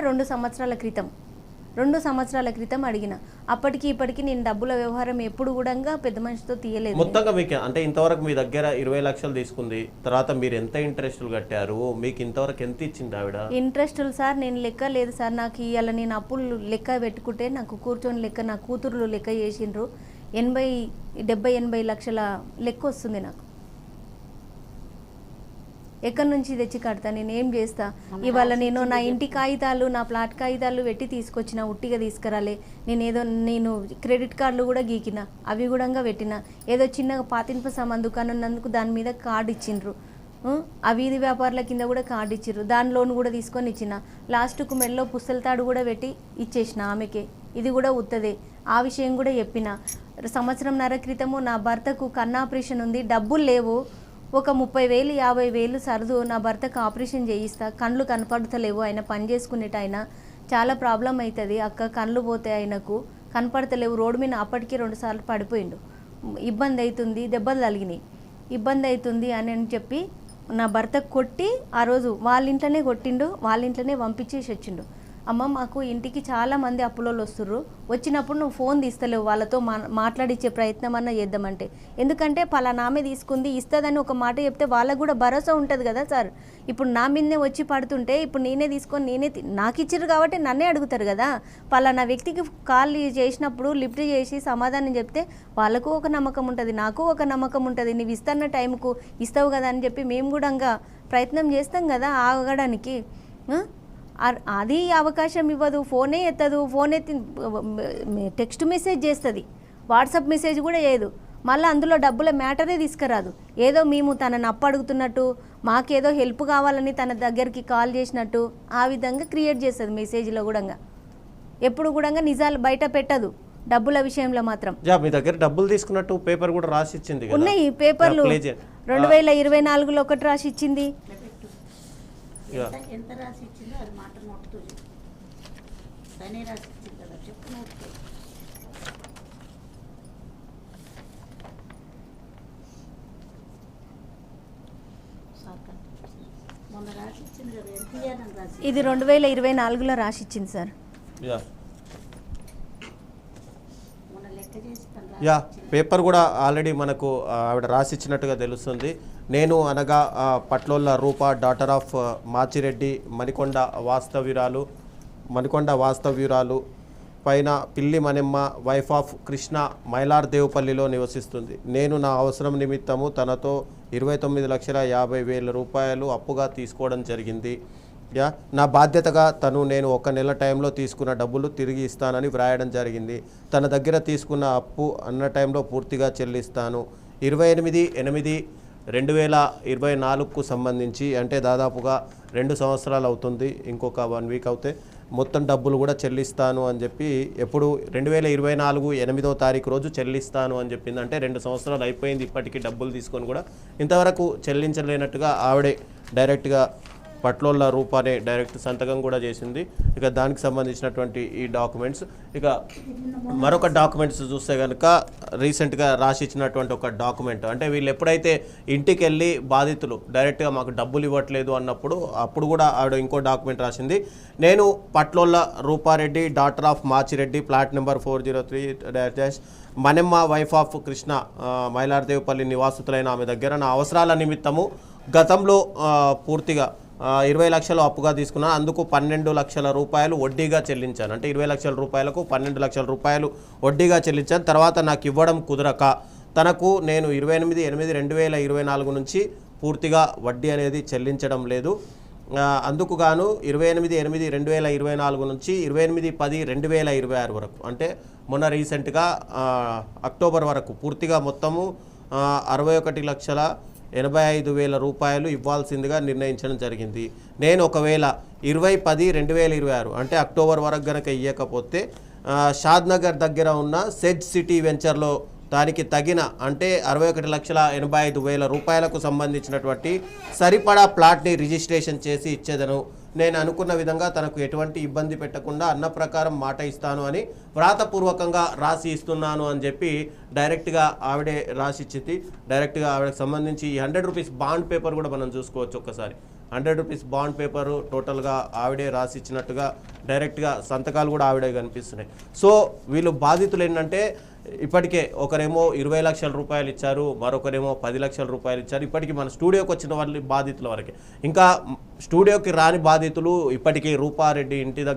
2 సంవత్సరాల క్రితం అడిగిన. అప్పటికి ఇప్పటికి నేను డబ్బుల వ్యవహారం ఎప్పుడు కూడా పెద్ద మనిషితో తీయలేదు. మొత్తంగా మీకు అంటే ఇంతవరకు మీ దగ్గర 20 లక్షలు తీసుకుంది, తర్వాత మీరు ఎంత ఇంట్రెస్టులు కట్టారు, మీకు ఇంతవరకు ఎంత ఇచ్చింది ఆవిడ? ఇంట్రెస్టులు సార్ నేను లెక్క లేదు సార్. నాకు ఇవాళ నేను అప్పులు లెక్క పెట్టుకుంటే నాకు కూర్చొని లెక్క నా కూతురులు లెక్క చేసిండ్రు. 70-80 లక్షల లెక్క వస్తుంది నాకు. ఎక్కడి నుంచి తెచ్చి కడతా? నేను ఏం చేస్తా? ఇవాళ నేను నా ఇంటి కాగితాలు, నా ప్లాట్ కాగితాలు పెట్టి తీసుకొచ్చిన, ఉట్టిగా తీసుకురాలే. నేను క్రెడిట్ కార్డులు కూడా గీకిన, అవి కూడా పెట్టిన. ఏదో చిన్నగా పాతింప సామాన్ దుకాణం ఉన్నందుకు దాని మీద కార్డు ఇచ్చిండ్రు. ఆ వీధి వ్యాపారుల కింద కూడా కార్డు ఇచ్చిర్రు. దాని లోన్ కూడా తీసుకొని ఇచ్చిన. లాస్ట్కు మెల్లో పుస్తల తాడు కూడా పెట్టి ఇచ్చేసిన ఆమెకే. ఇది కూడా ఉత్తదే. ఆ విషయం కూడా చెప్పిన. 1.5 సంవత్సరం క్రితము నా భర్తకు కన్ను ఆపరేషన్ ఉంది, డబ్బులు లేవు. ఒక 30,000-50,000 సర్దు నా భర్తకు ఆపరేషన్ చేయిస్తా. కళ్ళు కనపడతలేవు, ఆయన పని చేసుకునేట ఆయన చాలా ప్రాబ్లం అవుతుంది అక్క, కళ్ళు పోతే ఆయనకు కనపడతలేవు. రోడ్డు మీద అప్పటికి 2 సార్లు పడిపోయిండు. ఇబ్బంది అవుతుంది, దెబ్బలు తగిలినాయి, ఇబ్బంది అవుతుంది అని చెప్పి నా భర్త కొట్టి ఆ రోజు వాళ్ళ ఇంట్లోనే కొట్టిండు, వాళ్ళ ఇంట్లోనే పంపించేసి వచ్చిండు. అమ్మ మాకు ఇంటికి చాలామంది అప్పులోళ్ళు వస్తుర్రు, వచ్చినప్పుడు నువ్వు ఫోన్ తీస్తలేవు, వాళ్ళతో మాట్లాడించే ప్రయత్నం అన్నా చేద్దామంటే. ఎందుకంటే పలానామే తీసుకుంది ఇస్తుందని ఒక మాట చెప్తే వాళ్ళకు కూడా భరోసా ఉంటుంది కదా సార్. ఇప్పుడు నా మీదనే వచ్చి పడుతుంటే ఇప్పుడు నేనే తీసుకొని నాకు ఇచ్చిర్రు కాబట్టి నన్నే అడుగుతారు కదా. పలానా వ్యక్తికి కాల్ చేసినప్పుడు లిఫ్ట్ చేసి సమాధానం చెప్తే వాళ్ళకు ఒక నమ్మకం ఉంటుంది, నాకు ఒక నమ్మకం ఉంటుంది. నువ్వు ఇస్తున్న టైంకు ఇస్తావు కదా అని చెప్పి మేము కూడా ప్రయత్నం చేస్తాం కదా ఆగడానికి. అది అవకాశం ఇవ్వదు, ఫోనే ఎత్తదు. ఫోన్ ఎత్తి టెక్స్ట్ మెసేజ్ చేస్తుంది, వాట్సాప్ మెసేజ్ కూడా చేయదు. మళ్ళీ అందులో డబ్బుల మ్యాటరే తీసుకురాదు. ఏదో మేము తనని అడుగుతున్నట్టు, మాకేదో హెల్ప్ కావాలని తన దగ్గరికి కాల్ చేసినట్టు ఆ విధంగా క్రియేట్ చేస్తుంది మెసేజ్లో కూడా. ఎప్పుడు కూడా నిజాలు బయట పెట్టదు. డబ్బుల విషయంలో మాత్రం మీ దగ్గర డబ్బులు తీసుకున్నట్టు పేపర్ కూడా రాసి ఇచ్చింది. ఉన్నాయి పేపర్లు. 2024లో ఒకటి రాసి ఇచ్చింది. ఎంత రాసి ఇచ్చిందో అది మాట నోటుతో తనే రాసి ఇచ్చింది కదా, చెప్పు నోటుతో. మొన్న రాసి ఇచ్చింది కదా, ఎంత ఇయ్యాలని రాసి. ఇది 2024లో రాసి ఇచ్చింది సార్. మొన్న లెక్క చేసి పేపర్ కూడా ఆల్రెడీ మనకు ఆవిడ రాసిచ్చినట్టుగా తెలుస్తుంది. నేను అనగా పట్లోళ్ళ రూప, డాటర్ ఆఫ్ మాచిరెడ్డి, మణికొండ వాస్తవ్యురాలు పైన పిల్లి మనెమ్మ, వైఫ్ ఆఫ్ కృష్ణ, మైలార్దేవుపల్లిలో నివసిస్తుంది. నేను నా అవసరం నిమిత్తము తనతో 29,50,000 రూపాయలు అప్పుగా తీసుకోవడం జరిగింది. నా బాధ్యతగా నేను 1 నెల టైంలో తీసుకున్న డబ్బులు తిరిగి ఇస్తానని వ్రాయడం జరిగింది. తన దగ్గర తీసుకున్న అప్పు అన్న టైంలో పూర్తిగా చెల్లిస్తాను. 28/8/2024కు సంబంధించి అంటే దాదాపుగా 2 సంవత్సరాలు అవుతుంది, ఇంకొక 1 వీక్ అవుతే మొత్తం డబ్బులు కూడా చెల్లిస్తాను అని చెప్పి, ఎప్పుడు 2024 8వ తారీఖు రోజు చెల్లిస్తాను అని చెప్పింది. అంటే 2 సంవత్సరాలు అయిపోయింది, ఇప్పటికీ డబ్బులు తీసుకొని కూడా ఇంతవరకు చెల్లించలేనట్టుగా ఆవిడే డైరెక్ట్గా పట్లోళ్ళ రూపానే డైరెక్ట్ సంతకం కూడా చేసింది. ఇక దానికి సంబంధించినటువంటి ఈ డాక్యుమెంట్స్, ఇక మరొక డాక్యుమెంట్స్ చూస్తే కనుక రీసెంట్గా రాసి ఇచ్చినటువంటి ఒక డాక్యుమెంట్, అంటే వీళ్ళు ఎప్పుడైతే ఇంటికి వెళ్ళి బాధితులు డైరెక్ట్గా మాకు డబ్బులు ఇవ్వట్లేదు అన్నప్పుడు అప్పుడు కూడా ఆవిడ ఇంకో డాక్యుమెంట్ రాసింది. నేను Patlolla Rupa Reddy, daughter of Machi Reddy, plot number 403 Manemma, wife of Krishna, Mylardevpally నివాసితులైన ఆమె దగ్గర నా అవసరాల నిమిత్తము గతంలో పూర్తిగా 20 లక్షలు అప్పుగా తీసుకున్నాను. అందుకు 12 లక్షల రూపాయలు వడ్డీగా చెల్లించాను. అంటే 20 లక్షల రూపాయలకు 12 లక్షల రూపాయలు వడ్డీగా చెల్లించాను. తర్వాత నాకు ఇవ్వడం కుదరక తనకు నేను 28/8/2024 నుంచి పూర్తిగా వడ్డీ అనేది చెల్లించడం లేదు. అందుకు గాను 28/8/2024 నుంచి 28/10/2026 వరకు, అంటే మొన్న రీసెంట్గా అక్టోబర్ వరకు పూర్తిగా మొత్తము 61,85,000 రూపాయలు ఇవ్వాల్సిందిగా నిర్ణయించడం జరిగింది. నేను ఒకవేళ 20/10/2026 అంటే అక్టోబర్ వరకు గనక ఇవ్వకపోతే షాద్నగర్ దగ్గర ఉన్న సెజ్ సిటీ వెంచర్లో దానికి తగిన అంటే 61,85,000 రూపాయలకు సంబంధించినటువంటి సరిపడా ప్లాట్ని రిజిస్ట్రేషన్ చేసి ఇచ్చేదను. నేను అనుకున్న విధంగా తనకు ఎటువంటి ఇబ్బంది పెట్టకుండా అన్న ప్రకారం మాట ఇస్తాను అని వ్రాతపూర్వకంగా రాసి ఇస్తున్నాను అని చెప్పి డైరెక్ట్గా ఆవిడే రాసి ఇచ్చింది. డైరెక్ట్గా ఆవిడకి సంబంధించి ఈ 100 రూపీస్ బాండ్ పేపర్ కూడా మనం చూసుకోవచ్చు ఒక్కసారి. 100 రూపీస్ బాండ్ పేపరు టోటల్గా ఆవిడే రాసి ఇచ్చినట్టుగా డైరెక్ట్గా సంతకాలు కూడా ఆవిడే కనిపిస్తున్నాయి. సో వీళ్ళు బాధితులు ఏంటంటే ఇప్పటికే ఒకరేమో 20 లక్షల రూపాయలు ఇచ్చారు, మరొకరేమో 10 లక్షల రూపాయలు ఇచ్చారు. ఇప్పటికీ మన స్టూడియోకి వచ్చిన వాళ్ళు బాధితుల వరకే, ఇంకా స్టూడియోకి రాని బాధితులు ఇప్పటికీ రూపారెడ్డి ఇంటి దగ్గర